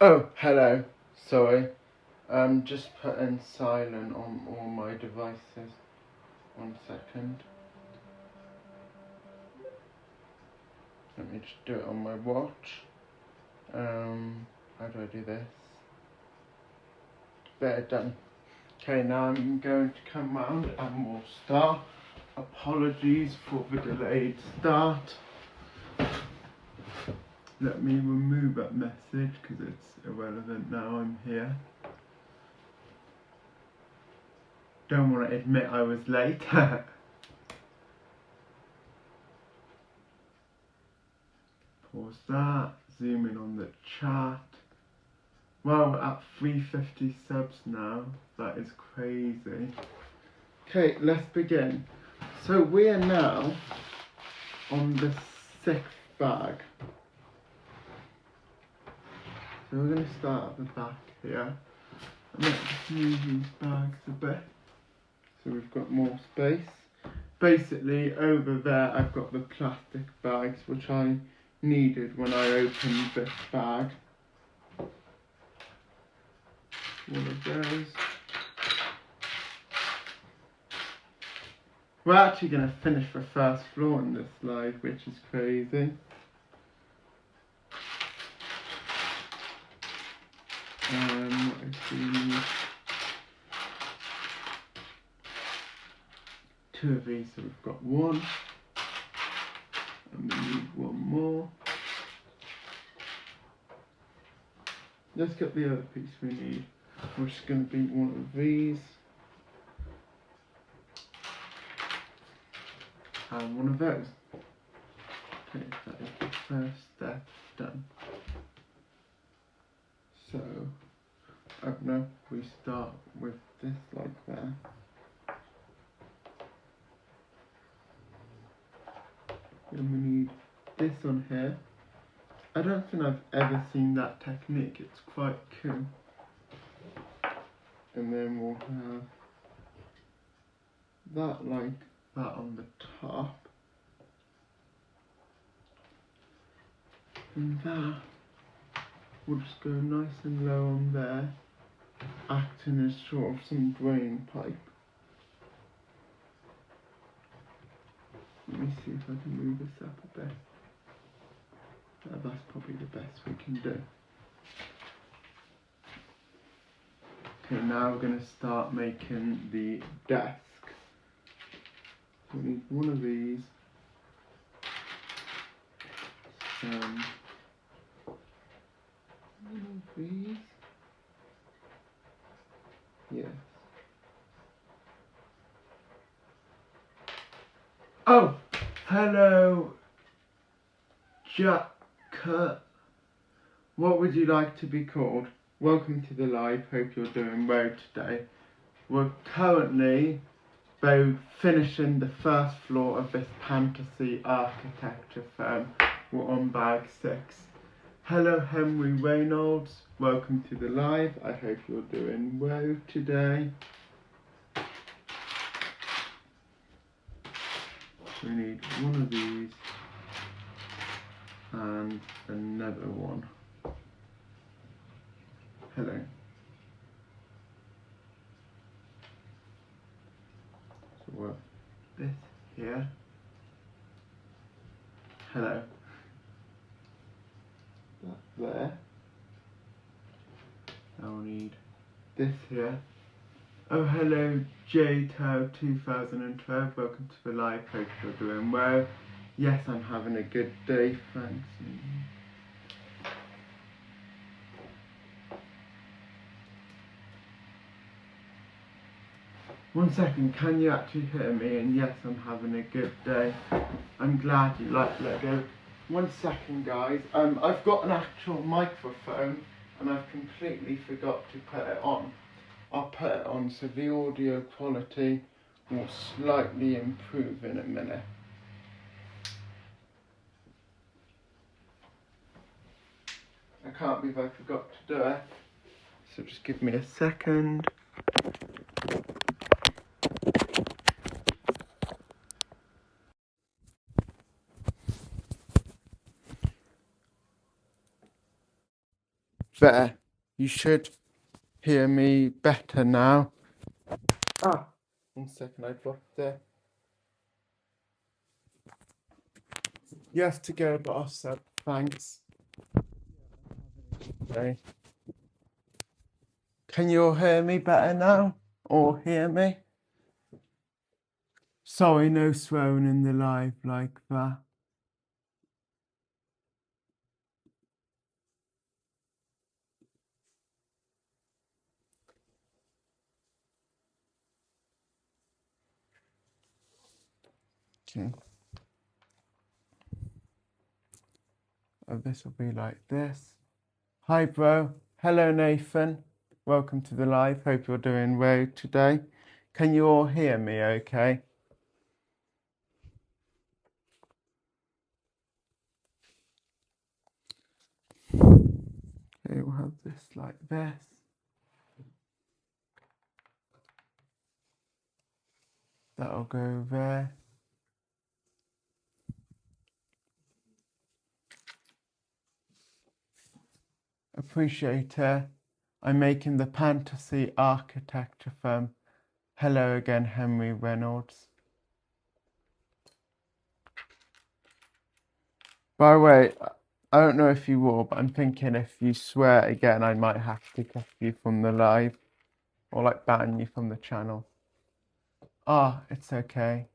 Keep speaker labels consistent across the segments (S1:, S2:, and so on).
S1: Oh, hello. Sorry. Just putting silent on all my devices. 1 second. Let me just do it on my watch. How do I do this? There, done. Okay, now I'm going to come round and we'll start. Apologies for the delayed start. Let me remove that message because it's irrelevant now I'm here. Don't want to admit I was late. Pause that, zoom in on the chat. Well, we're at 350 subs now. That is crazy. Okay, let's begin. So we are now on the 6th bag. So we're going to start at the back here. And let's just move these bags a bit so we've got more space. Basically, over there I've got the plastic bags which I needed when I opened this bag. One of those. We're actually going to finish the first floor in this live, which is crazy. What is these? 2 of these, so we've got 1. And we need 1 more. Let's get the other piece we need, which is going to be 1 of these. And 1 of those. Okay, that is the first step done. So, oh no, we start with this like that. Then we need this on here. I don't think I've ever seen that technique, it's quite cool. And then we'll have that like that on the top. And that will just go nice and low on there, acting as sort of some drain pipe. Let me see if I can move this up a bit. That's probably the best we can do. Okay, now we're going to start making the desk. So we need 1 of these. Some 1 of these. Yes. Oh, hello, Jack. What would you like to be called? Welcome to the live, hope you're doing well today. We're currently finishing the first floor of this Pantasy architecture firm. We're on bag 6. Hello Henry Reynolds, welcome to the live, I hope you're doing well today. We need 1 of these and another 1. Hello. So we're this here. Hello. That there. Now we need this here. Oh, hello, JTow2012. Welcome to the live. Hope you're doing well. Yes, I'm having a good day, thanks. 1 second, can you actually hear me? And yes, I'm having a good day. I'm glad you like Lego. 1 second, guys. I've got an actual microphone and I've completely forgot to put it on. I'll put it on so the audio quality will slightly improve in a minute. I can't believe I forgot to do it. So just give me a second. There. You should hear me better now. Ah, 1 second, I dropped it. You have to go, boss. Thanks. Okay. Can you all hear me better now? Or hear me? Sorry, no swearing in the live like that. Okay. Oh, this will be like this. Hi, bro. Hello, Nathan. Welcome to the live. Hope you're doing well today. Can you all hear me okay? Okay, we'll have this like this. That'll go there. Appreciator. I'm making the Pantasy architecture firm. Hello again, Henry Reynolds. By the way, I don't know if you will, but I'm thinking if you swear again, I might have to kick you from the live. Or like ban you from the channel. Ah, it's okay.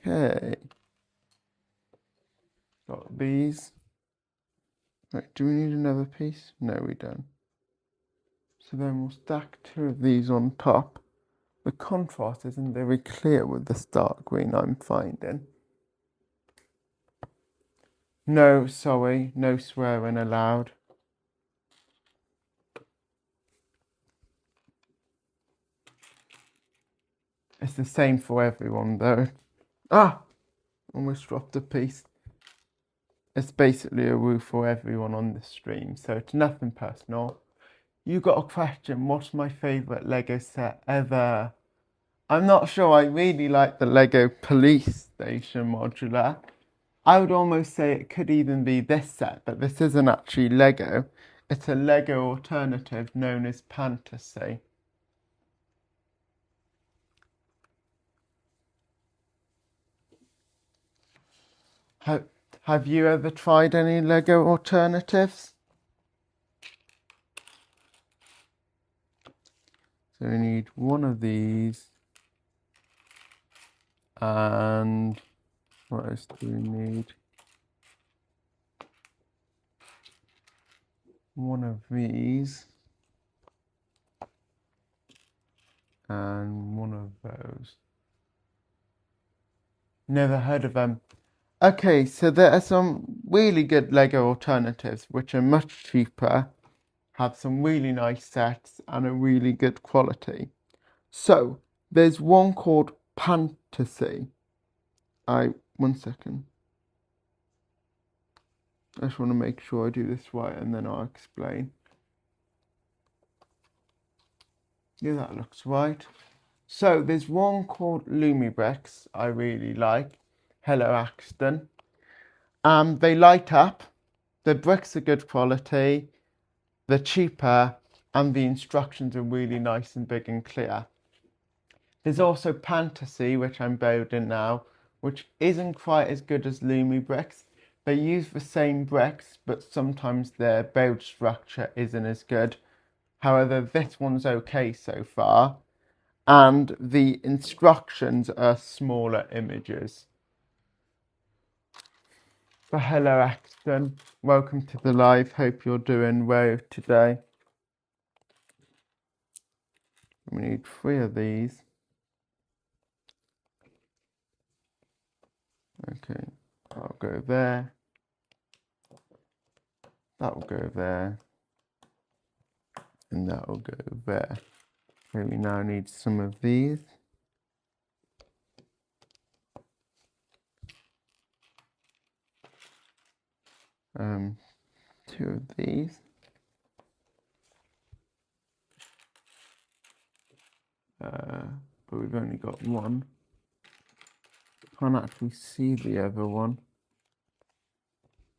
S1: Okay. Got these. Right, do we need another piece? No, we don't. So then we'll stack 2 of these on top. The contrast isn't very clear with this dark green I'm finding. No, sorry, no swearing allowed. It's the same for everyone though. Ah! Almost dropped a piece. It's basically a rule for everyone on the stream, so it's nothing personal. You got a question, what's my favourite Lego set ever? I'm not sure, I really like the Lego Police Station modular. I would almost say it could even be this set, but this isn't actually Lego. It's a Lego alternative known as Pantasy. Have you ever tried any Lego alternatives? So we need 1 of these. And what else do we need? 1 of these. And 1 of those. Never heard of them. Okay, so there are some really good Lego alternatives which are much cheaper, have some really nice sets and a really good quality. So there's one called Pantasy. 1 second. I just want to make sure I do this right and then I'll explain. Yeah, that looks right. So there's one called Lumibricks I really like. Hello, Axton. They light up. The bricks are good quality. They're cheaper. And the instructions are really nice and big and clear. There's also Pantasy, which I'm building now, which isn't quite as good as Lumibricks. They use the same bricks, but sometimes their build structure isn't as good. However, this one's okay so far. And the instructions are smaller images. But hello, Axton. Welcome to the live. Hope you're doing well today. We need 3 of these. Okay, I'll go there. That will go there. And that will go there. Okay, we now need some of these. Two of these. But we've only got 1. Can't actually see the other one.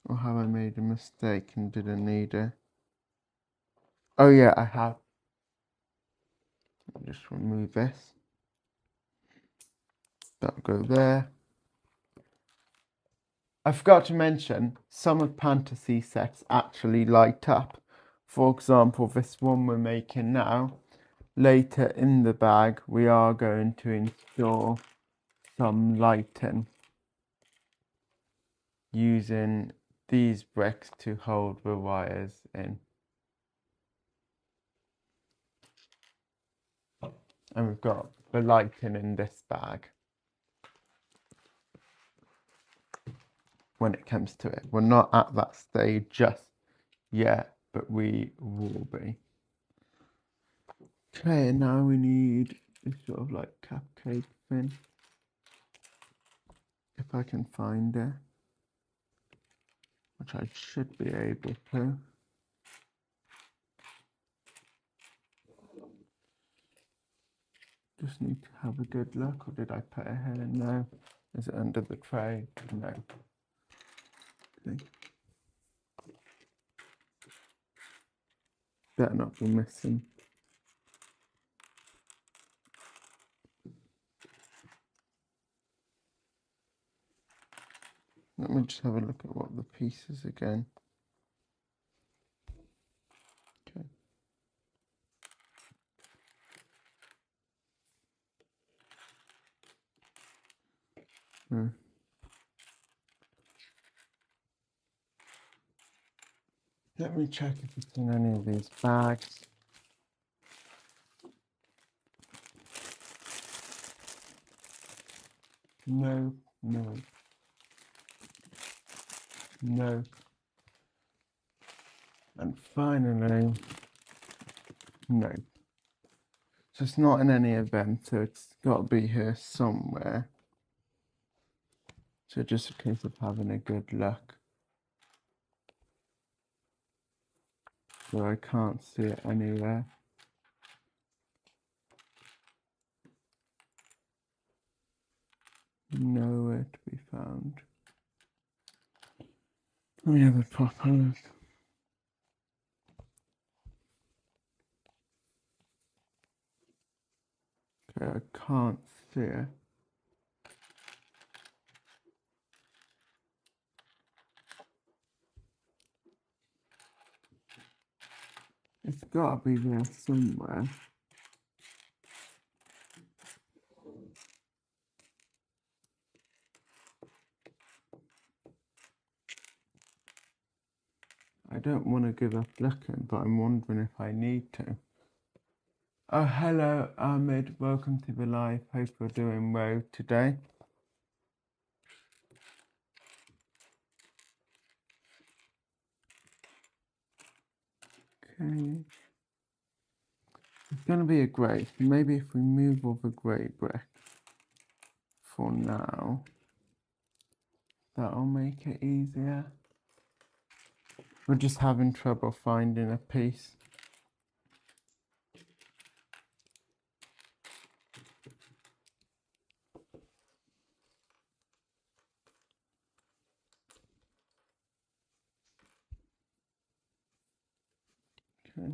S1: Or have I made a mistake and didn't need it? Oh yeah, I have. I'll just remove this. That'll go there. I forgot to mention, some of Pantasy sets actually light up. For example, this one we're making now. Later in the bag, we are going to install some lighting using these bricks to hold the wires in. And we've got the lighting in this bag. When it comes to it, we're not at that stage just yet, but we will be. Okay, now we need this sort of like cupcake thing. If I can find it, which I should be able to. Just need to have a good look, or did I put it here? No. Is it under the tray? No. Okay. Better not be missing. Let me just have a look at what the pieces again. Okay. Let me check if it's in any of these bags. No, no. No. And finally, no. So it's not in any of them, so it's got to be here somewhere. So just a case of having a good look. So I can't see it anywhere. Nowhere to be found. Let me have a proper look. Okay, I can't see it. It's got to be there somewhere. I don't want to give up looking, but I'm wondering if I need to. Oh, hello, Ahmed. Welcome to the live. Hope you're doing well today. Okay. It's going to be a grey. Maybe if we move all the grey brick for now, that'll make it easier. We're just having trouble finding a piece. Okay.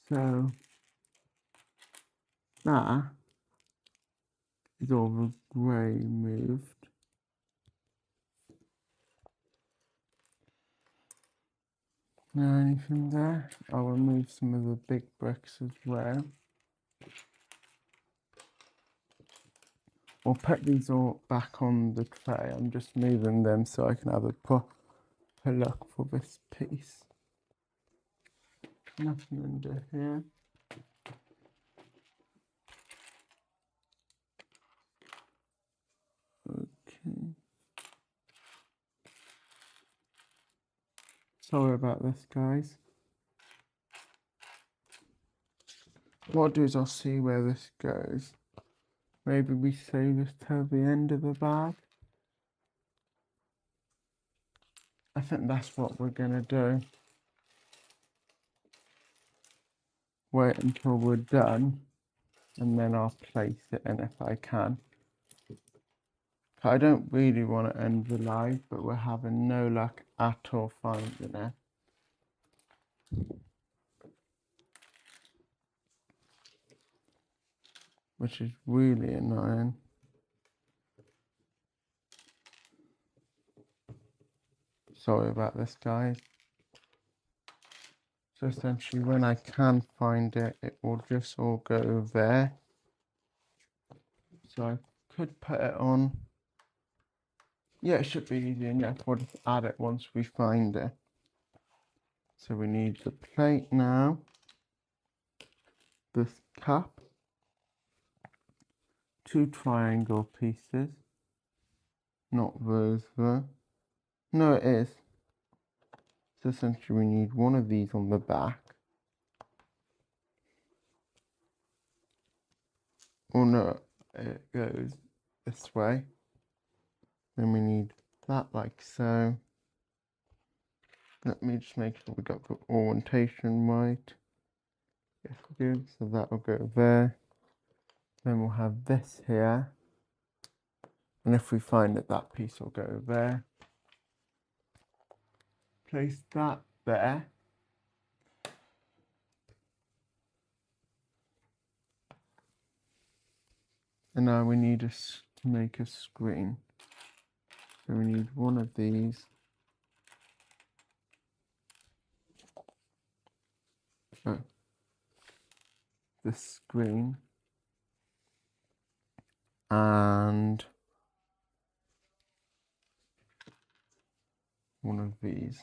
S1: So that is all the grey moved. Now anything there? I'll remove some of the big bricks as well. We'll put these all back on the tray. I'm just moving them so I can have a proper look for this piece. Nothing under here. Okay. Sorry about this, guys. What I'll do is I'll see where this goes. Maybe we save this till the end of the bag. I think that's what we're gonna do. Wait until we're done, and then I'll place it in if I can. I don't really want to end the live, but we're having no luck at all finding it. Which is really annoying. Sorry about this, guys. So essentially, when I can find it, it will just all go there. So I could put it on. Yeah, it should be easy, and yeah, we'll just add it once we find it. So we need the plate now, this cup, 2 triangle pieces, not those though. No, it is. So essentially we need one of these on the back. Oh no, it goes this way. Then we need that like so. Let me just make sure we got the orientation right. Yes, we do. So that will go there. Then we'll have this here. And if we find it, that piece will go there. Place that there. And now we need to make a screen. So we need one of these. Oh, the screen. And one of these.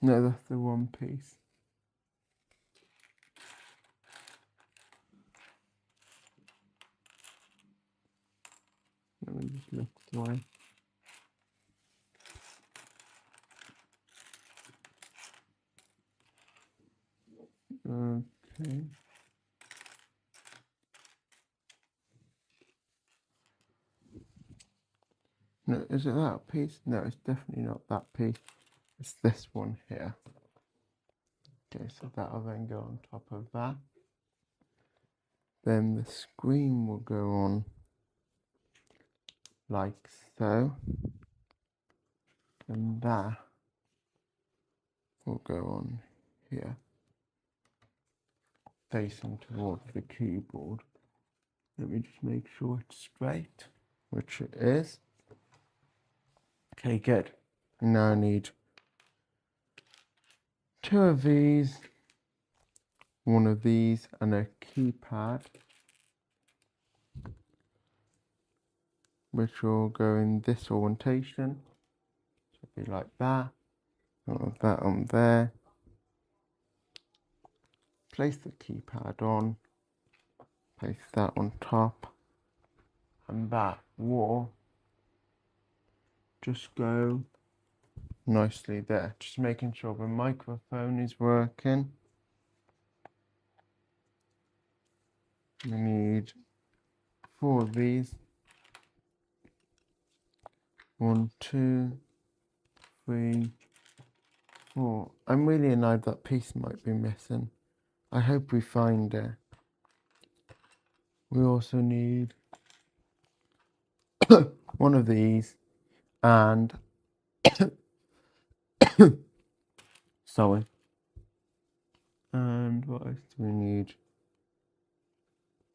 S1: No, that's the one piece. Let me just look away. Okay. No, is it that piece? No, it's definitely not that piece. It's this one here. Okay, so that'll then go on top of that. Then the screen will go on like so. And that will go on here, facing towards the keyboard. Let me just make sure it's straight, which it is. Okay, good. We now need 2 of these, 1 of these, and a keypad, which will go in this orientation. So it'll be like that. Put that on there. Place the keypad on. Place that on top. And that will just go nicely there. Just making sure the microphone is working. We need 4 of these. 1, 2, 3, 4. I'm really annoyed that piece might be missing. I hope we find it. We also need 1 of these and sorry. And what else do we need?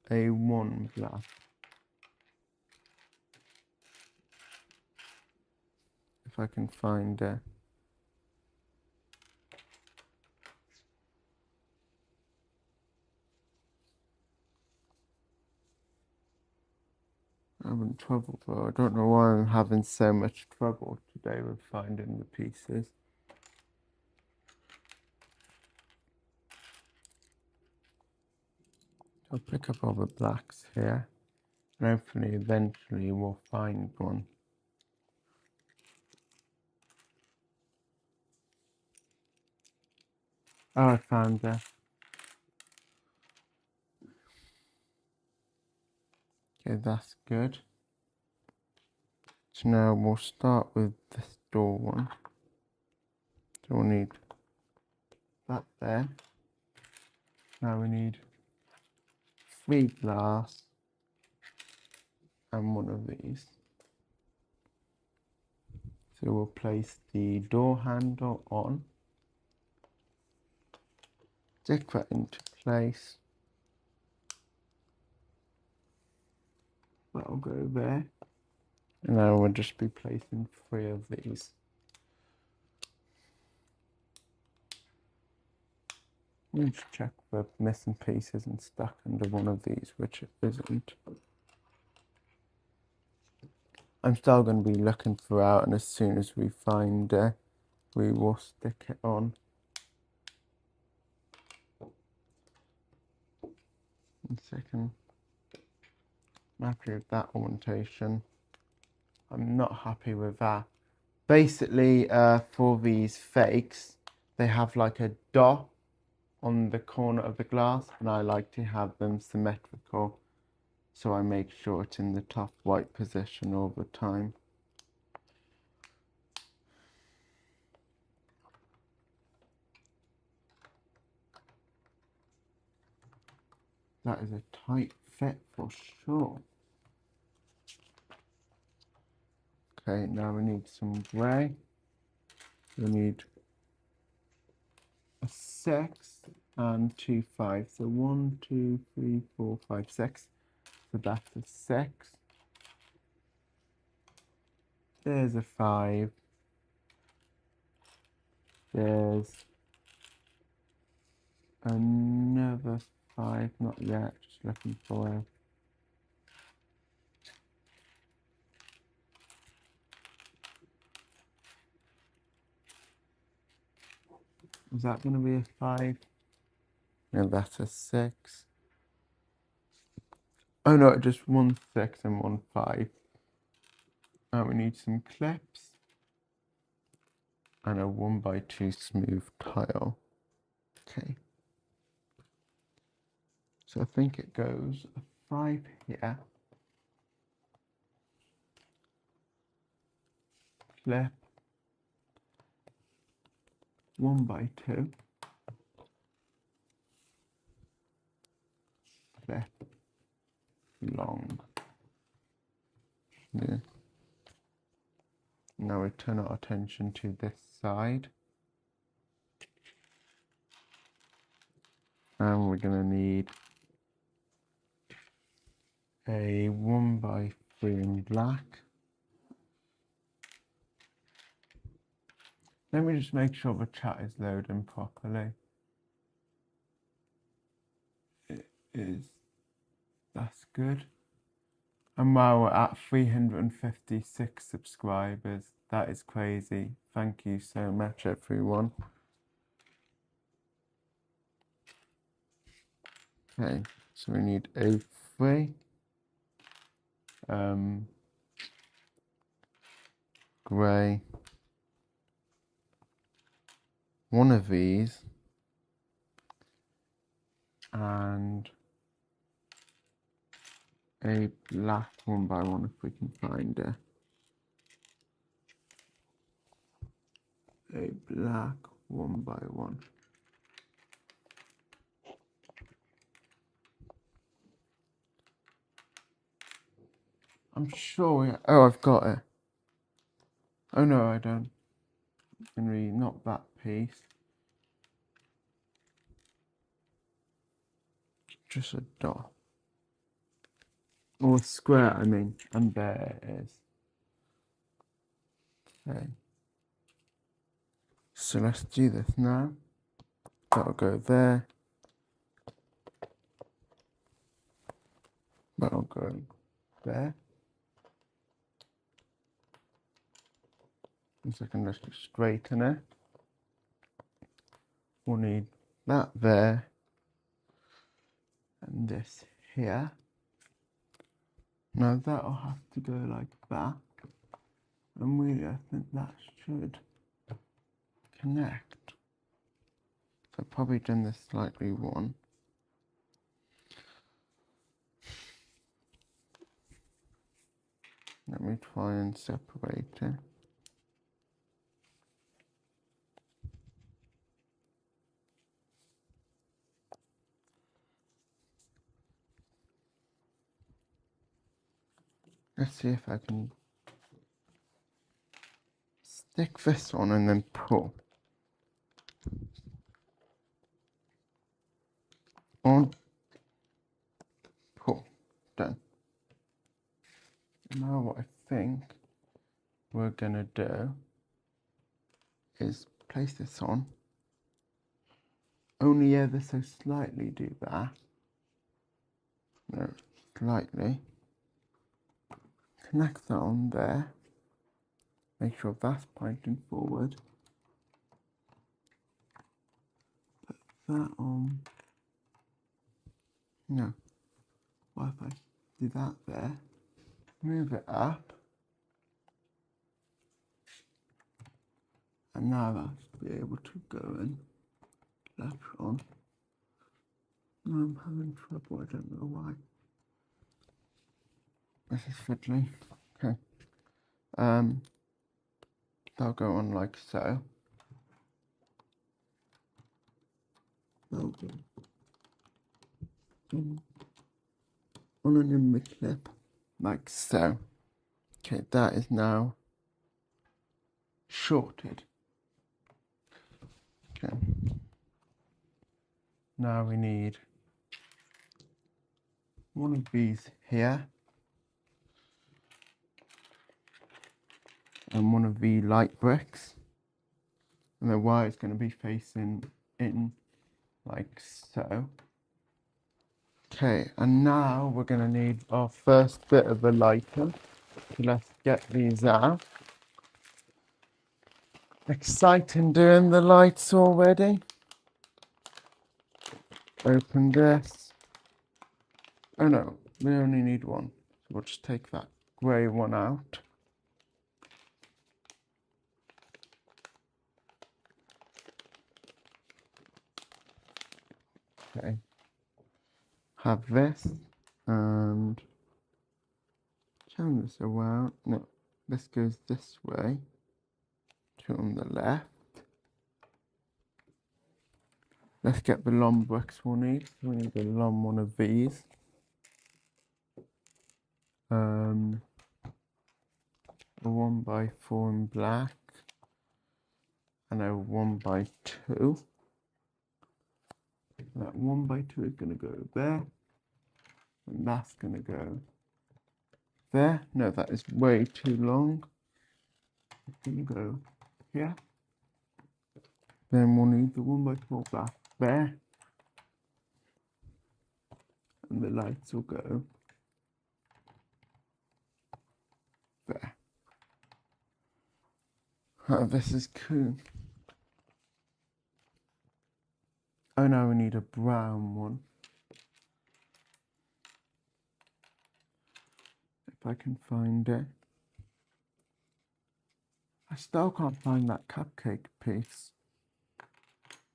S1: A 1 glass. If I can find it. I'm having trouble though. I don't know why I'm having so much trouble today with finding the pieces. I'll pick up all the blacks here. And hopefully eventually we'll find one. Oh, I found it. Okay, that's good. So now we'll start with this door one. So we'll need that there. Now we need 3 glass and one of these. So we'll place the door handle on, stick that into place. That'll go there. And now we'll just be placing 3 of these. Let's check the missing pieces and stuck under one of these, which it isn't. I'm still going to be looking throughout, and as soon as we find it, we will stick it on. One second. I'm happy with that orientation. I'm not happy with that. Basically, for these fakes, they have like a dot on the corner of the glass, and I like to have them symmetrical, so I make sure it's in the top right position all the time. That is a tight fit for sure. Okay, now we need some grey. We need a 6 and 2 5. So 1, 2, 3, 4, 5, 6. So that's a 6. There's a 5. There's another 5. Not yet. Just looking for it. Is that going to be a 5? No, that's a 6. Oh no, just 1 6 and 1 5. Now we need some clips and a 1x2 smooth tile. Okay. So I think it goes a 5 here. Clip. 1x2. Clip. Long. Yeah. Now we turn our attention to this side. And we're going to need a 1x3 in black. Let me just make sure the chat is loading properly. It is. That's good. And wow, we're at 356 subscribers. That is crazy. Thank you so much, everyone. Okay, so we need A3. Grey. One of these. And a black 1x1 if we can find it. A black 1x1. I'm sure. Oh, I've got it. Oh no, I don't. Henry, not that piece. Just a dot. Or a square, I mean. And there it is. Okay. So let's do this now. That'll go there. That'll go there. 1 second, let's just straighten it. We'll need that there. And this here. Now that'll have to go like that. And really, I think that should connect. So I've probably done this slightly wrong. Let me try and separate it. Let's see if I can stick this on and then pull. On, pull, done. Now what I think we're gonna do is place this on. Only ever so slightly do that. No, slightly. Connect that on there. Make sure that's pointing forward. Put that on. No. What if I do that there? Move it up. And now I should be able to go in left on. No, I'm having trouble, I don't know why. This is fiddly. Okay. They'll go on like so. They'll go on an in the clip like so. Okay, that is now shorted. Okay. Now we need one of these here and one of the light bricks, and the wire is going to be facing in like so. Okay, and now we're going to need our first bit of the lighter. So let's get these out. Exciting doing the lights already. Open this. Oh no, we only need one. So we'll just take that grey one out. Okay. Have this and turn this around. No, this goes this way. Two on the left. Let's get the long bricks we'll need. We need a long one of these. A 1x4 in black and a 1x2. That 1x2 is going to go there, and that's going to go there. No, that is way too long. It's going to go here. Then we'll need the 1x4 black there, and the lights will go there. Oh, this is cool. Oh, now we need a brown one. If I can find it. I still can't find that cupcake piece.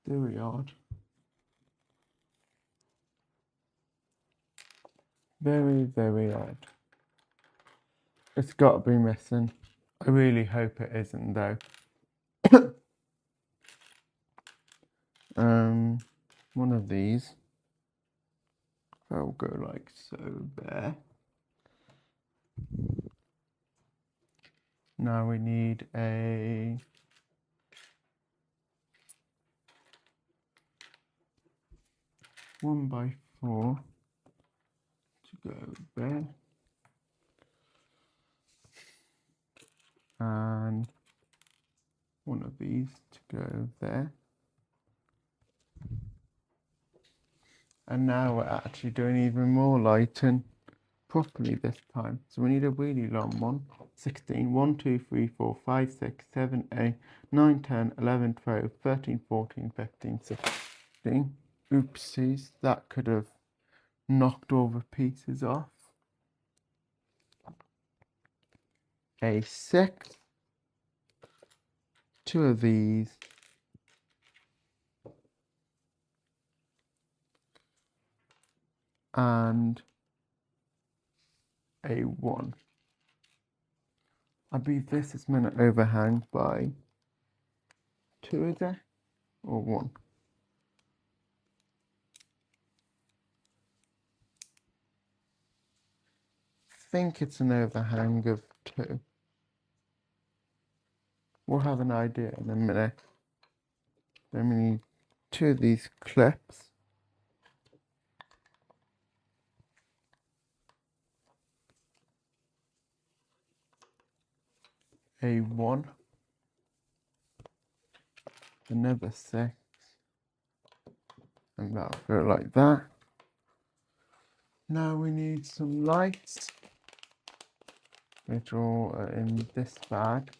S1: Very odd. Very, very odd. It's got to be missing. I really hope it isn't though. One of these. I'll go like so there. Now we need a one by four to go there. And one of these to go there. And now we're actually doing even more lighting properly this time. So we need a really long one. 16, 1, 2, 3, 4, 5, 6, 7, 8, 9, 10, 11, 12, 13, 14, 15, 16. Oopsies, that could have knocked all the pieces off. A 6. 2 of these. And a 1. I believe this is meant to overhang by 2, is there? Or 1? think it's an overhang of 2. We'll have an idea in a minute. Then we need 2 of these clips. A1. Another 6. And that'll go like that. Now we need some lights, which are in this bag.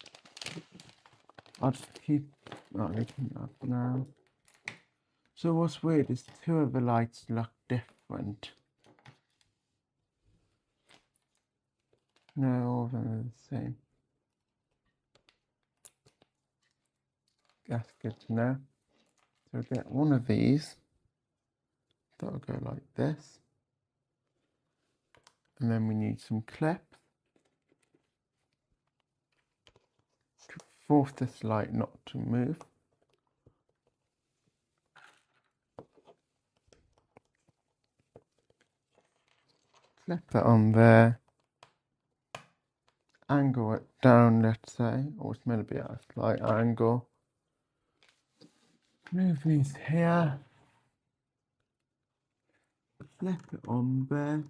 S1: I'll just keep looking up now. So what's weird is 2 of the lights look different. No, all of them are the same. That's good to know. So get one of these. That'll go like this. And then we need some clips to force this light not to move. Clip that on there. Angle it down, let's say, or it's meant to be at a slight angle. Move these here. Flip it on there.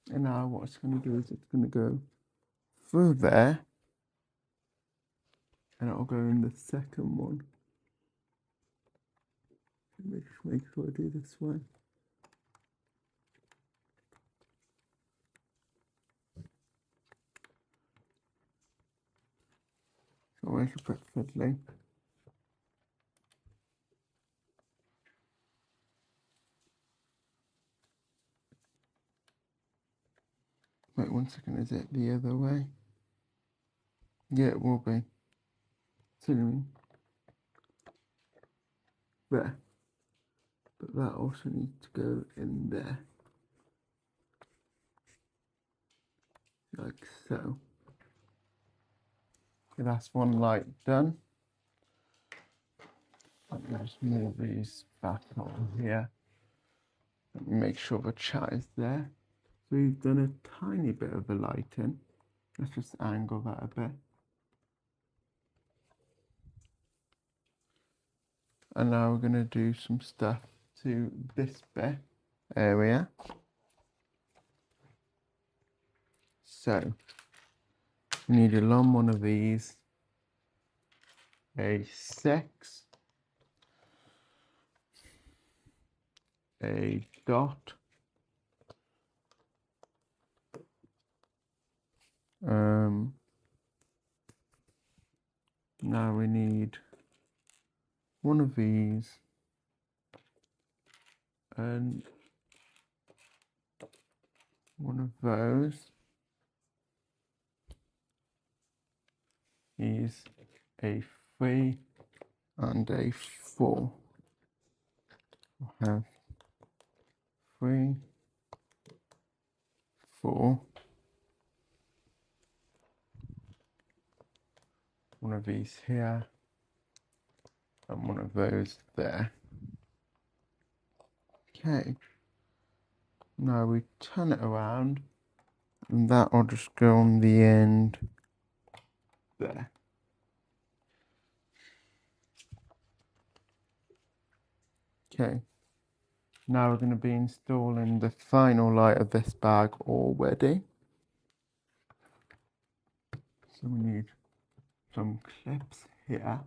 S1: And now what it's going to do is it's going to go through there. And it'll go in the second one. Let me just make sure I do this way. So where's the bit fiddly? Wait 1 second, is it the other way? Yeah, it will be. See what I mean? There. But that also needs to go in there. Like so. Okay, that's one light done. Let me just move these back over here. Let me make sure the chat is there. So we've done a tiny bit of the lighting. Let's just angle that a bit. And now we're going to do some stuff to this bit area. So, we need along one of these, a 6, a dot, now we need one of these, and one of those is a 3 and a 4. We'll have 3, 4. One of these here, and one of those there. Okay. Now we turn it around, and that will just go on the end there. Okay. Now we're going to be installing the final light of this bag already. So we need some clips here.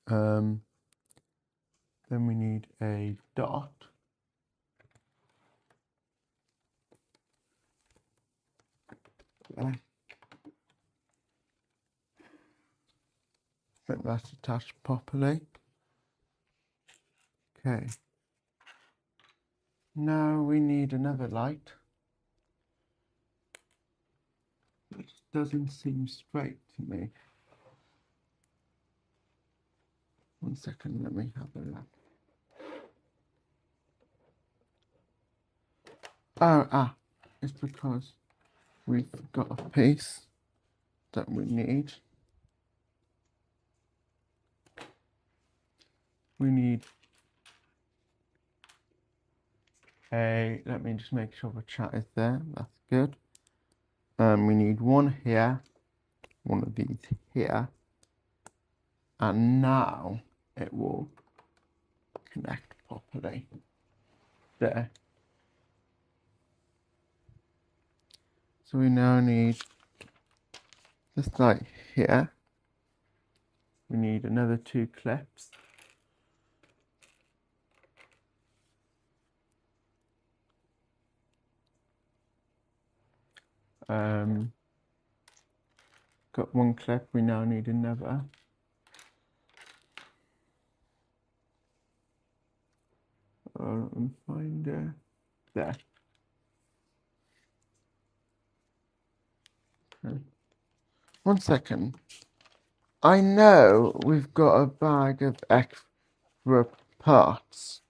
S1: Then we need a dot. There. I think that's attached properly. Okay. Now we need another light. Which doesn't seem straight to me. 1 second, let me have a look. It's because we've got a piece that we need. we need let me just make sure the chat is there. That's good. We need one here, one of these here, and now it will connect properly. There. So we now need this light here. We need another 2 clips. Got 1 clip, we now need another. And find there. Okay. 1 second. I know we've got a bag of extra parts.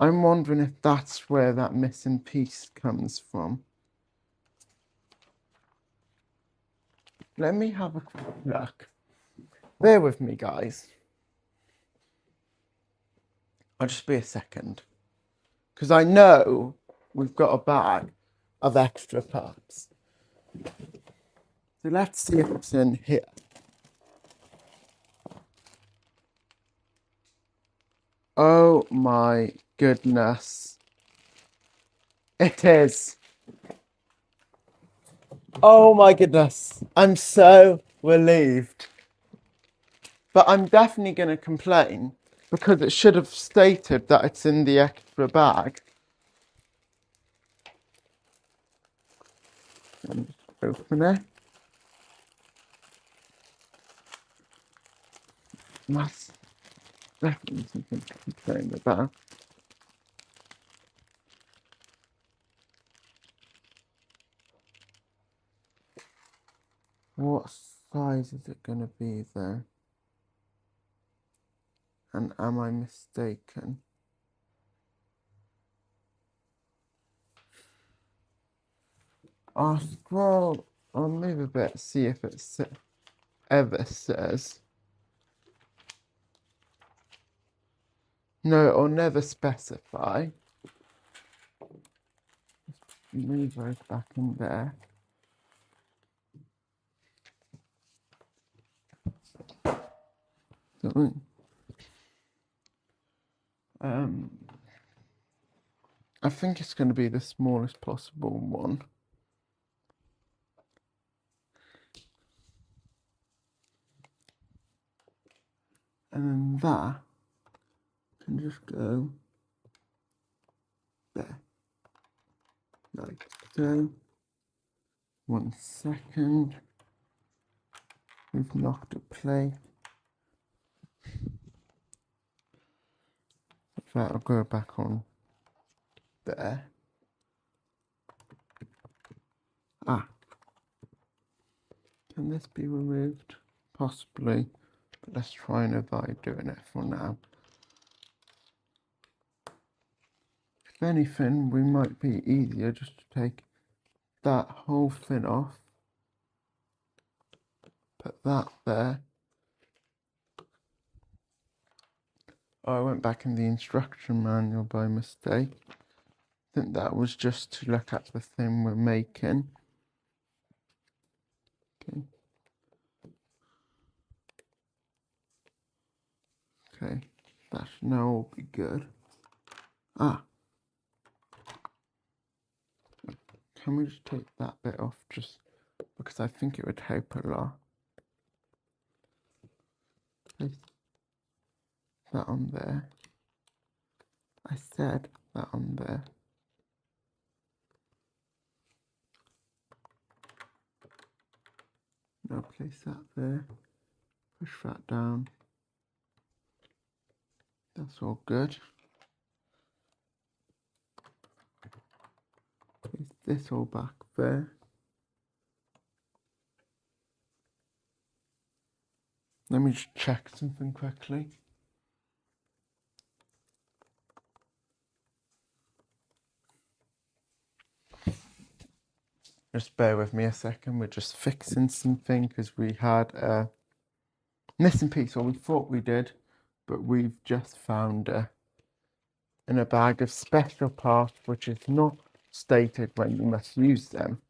S1: I'm wondering if that's where that missing piece comes from. Let me have a quick look. Bear with me, guys. I'll just be a second. Because I know we've got a bag of extra parts. So let's see if it's in here. Oh my goodness. It is. Oh my goodness. I'm so relieved. But I'm definitely going to complain because it should have stated that it's in the extra bag. Let me just open it. That's definitely something to complain about. What size is it going to be though? And am I mistaken? I'll scroll, I'll move a bit, see if it ever says. No, it'll never specify. Move those back in there. I think it's going to be the smallest possible one. And then that can just go there. Like so. 1 second. We've knocked a plate. That'll go back on there. Ah. Can this be removed? Possibly. But let's try and avoid doing it for now. If anything, we might be easier just to take that whole thing off. Put that there. Oh, I went back in the instruction manual by mistake. I think that was just to look at the thing we're making. Okay. Okay, that should now all be good. Ah. Can we just take that bit off just because I think it would help a lot. Place that on there. I said that on there. Now place that there. Push that down. That's all good. Place this all back there. Let me just check something quickly. Just bear with me a second. We're just fixing something because we had a missing piece, or we thought we did, but we've just found her in a bag of special parts which is not stated when you must use them,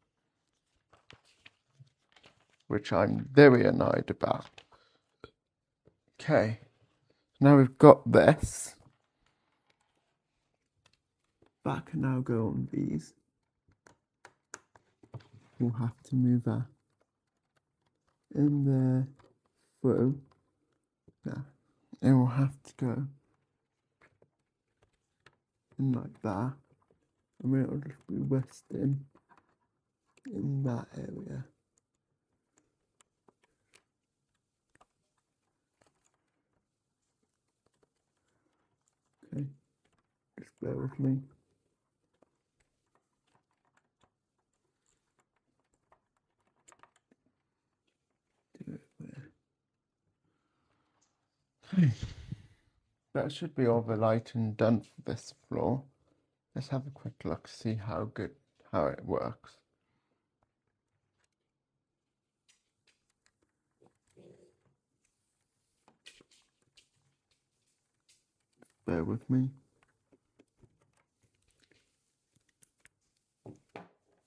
S1: which I'm very annoyed about. Okay, now we've got this. That can now go on these. We'll have to move that in there through. Yeah, it will have to go in like that, and it'll just be resting in that area. Okay, just bear with me. Do it there. Okay, that should be all the lighting done for this floor. Let's have a quick look, see how it works. Bear with me.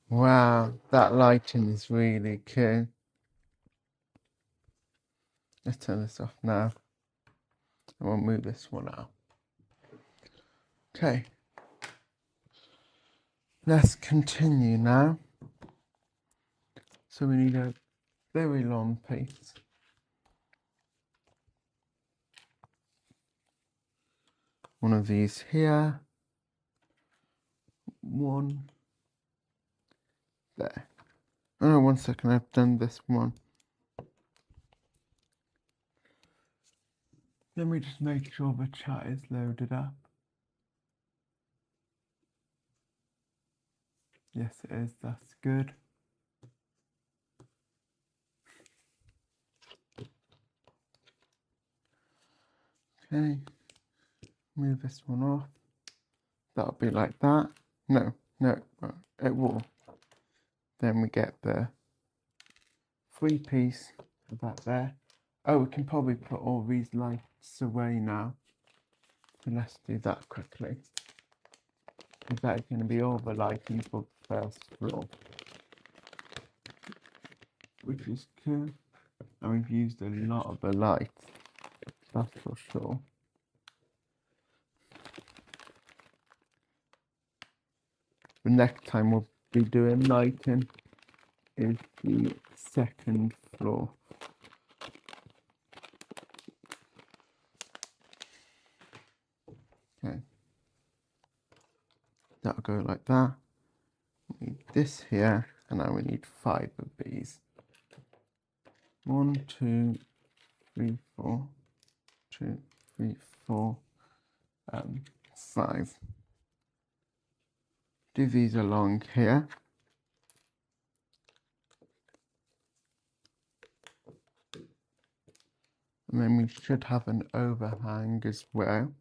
S1: Wow, that lighting is really cool. Let's turn this off now. And we'll move this one out. Okay. Let's continue now. So we need a very long piece. One of these here. One there. Oh no, 1 second, I've done this one. Let me just make sure the chat is loaded up. Yes, it is, that's good. Okay, move this one off. That'll be like that. No, it will. Then we get the 3-piece of that there. Oh, we can probably put all these lights away now. So let's do that quickly. That is going to be all the lighting for the first floor, which is cool. And we've used a lot of the lights, that's for sure. The next time we'll be doing lighting is the second floor. Okay, that'll go like that. We need this here, and now we need 5 of these. 1, 2, 3, 4, 2, 3, 4, 5. Do these along here. And then we should have an overhang as well.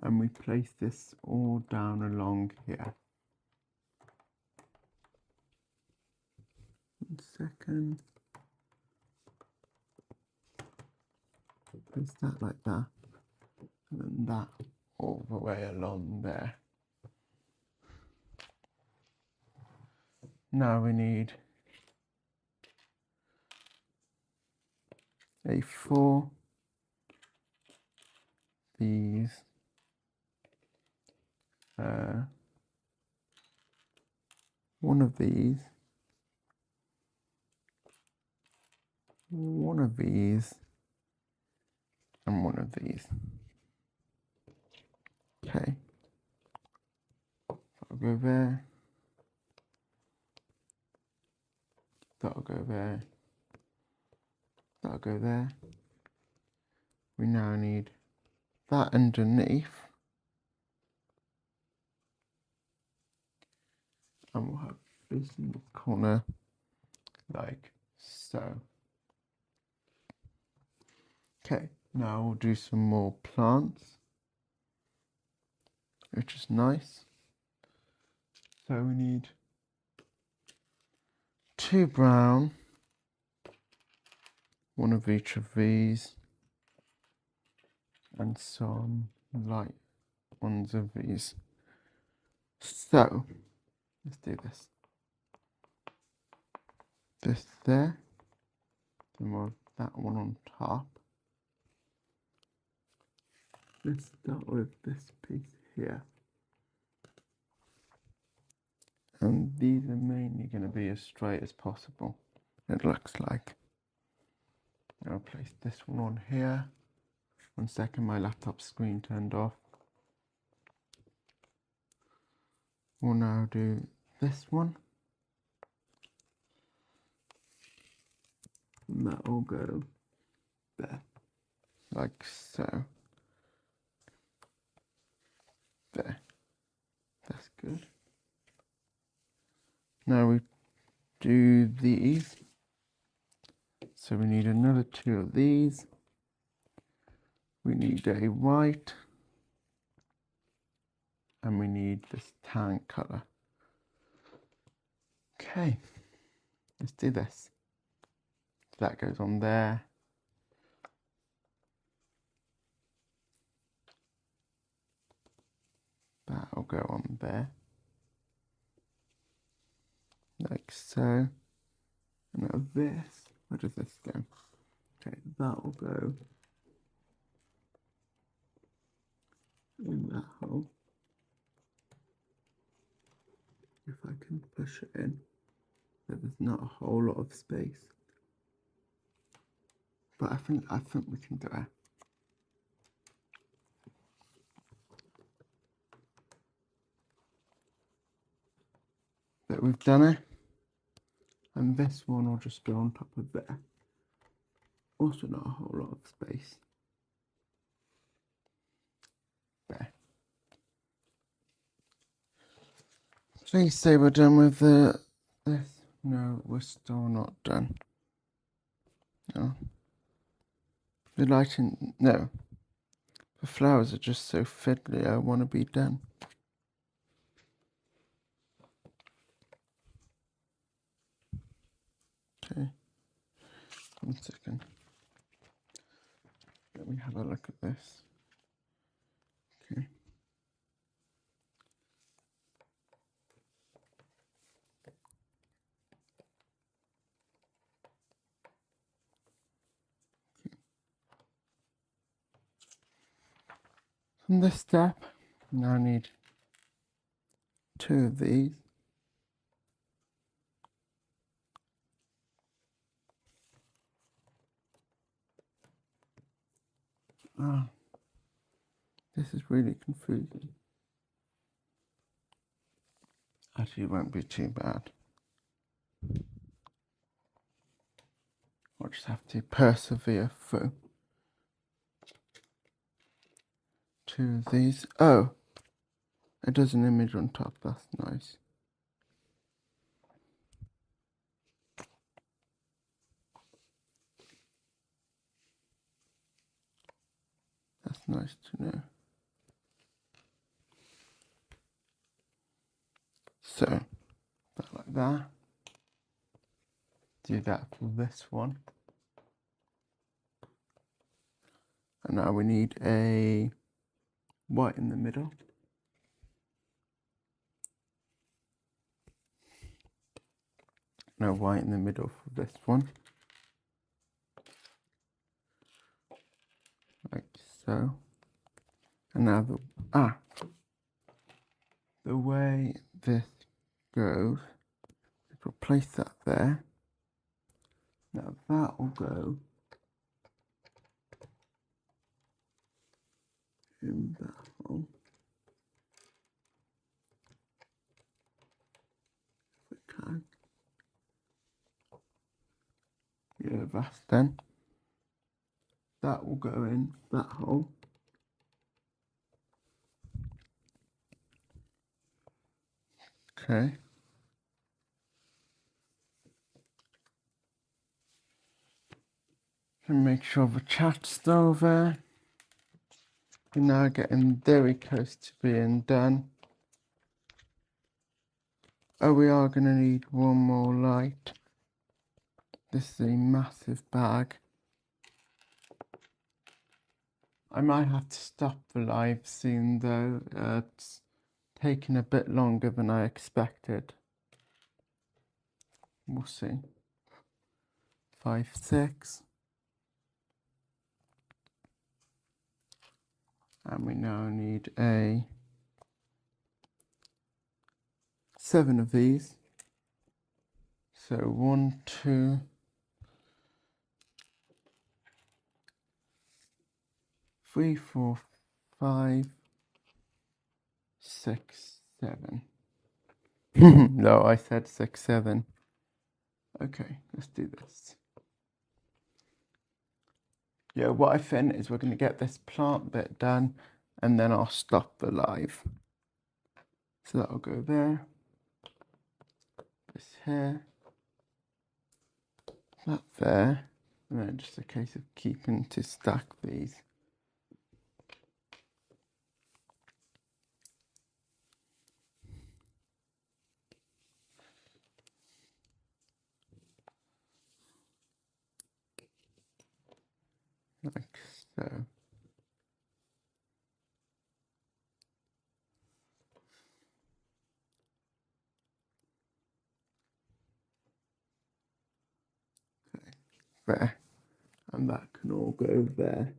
S1: And we place this all down along here. 1 second. Place that like that. And then that all the way along there. Now we need a 4, these, one of these, one of these, and one of these. Okay, that'll go there, that'll go there, that'll go there. We now need that underneath, and we'll have this in the corner like so. Okay, now we'll do some more plants, which is nice. So we need 2 brown, one of each of these, and some light ones of these. So let's do this. This there, then we'll have that one on top. Let's start with this piece here. And these are mainly going to be as straight as possible, it looks like. I'll place this one on here. 1 second, my laptop screen turned off. We'll now do this one. And that will go there, like so. There. That's good. Now we do these. So we need another 2 of these. We need a white. And we need this tan colour. Okay, let's do this. So that goes on there. That'll go on there. Like so. And now this, where does this go? Okay, that'll go in that hole. If I can push it in, there's not a whole lot of space. But I think we can do it. But we've done it. And this one will just go on top of there. Also not a whole lot of space. There. Please say we're done with this. No, we're still not done. No. The lighting, no. The flowers are just so fiddly, I want to be done. Okay. 1 second. Let me have a look at this. Okay. From this step, now I need 2 of these. Ah, this is really confusing. Actually, it won't be too bad. I'll just have to persevere through. 2 of these. Oh, it does an image on top. That's nice. That's nice to know. So, like that. Do that for this one. And now we need a white in the middle. No white in the middle for this one. Like so. And now the way this goes, we'll place that there. Now that will go in that hole. If we can. Yeah, that's done. That will go in that hole. Okay. And make sure the chat's still there. We're now getting very close to being done. Oh, we are going to need one more light. This is a massive bag. I might have to stop the live soon though. It's taking a bit longer than I expected. We'll see. 5, 6. And we now need a 7 of these. So 1, 2, 3, 4, 5, 6, 7. No, I said 6, 7. Okay, let's do this. Yeah, what I think is we're going to get this plant bit done and then I'll stop the live. So that'll go there. This here. That there. And then just a case of keeping to stack these. Like so. There, and that can all go there.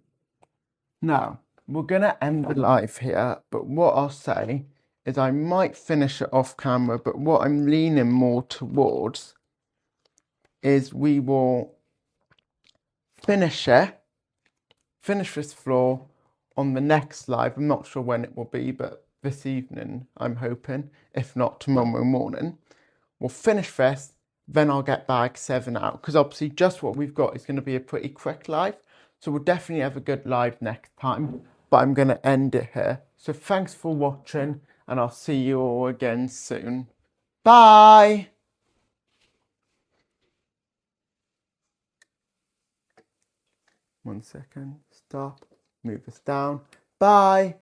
S1: Now, we're going to end the live here, but what I'll say is I might finish it off camera, but what I'm leaning more towards is we will finish this floor on the next live. I'm not sure when it will be, but this evening, I'm hoping, if not tomorrow morning. We'll finish this, then I'll get bag 7 out, because obviously just what we've got is going to be a pretty quick live. So we'll definitely have a good live next time, but I'm going to end it here. So thanks for watching, and I'll see you all again soon. Bye! One second, stop, move this down. Bye!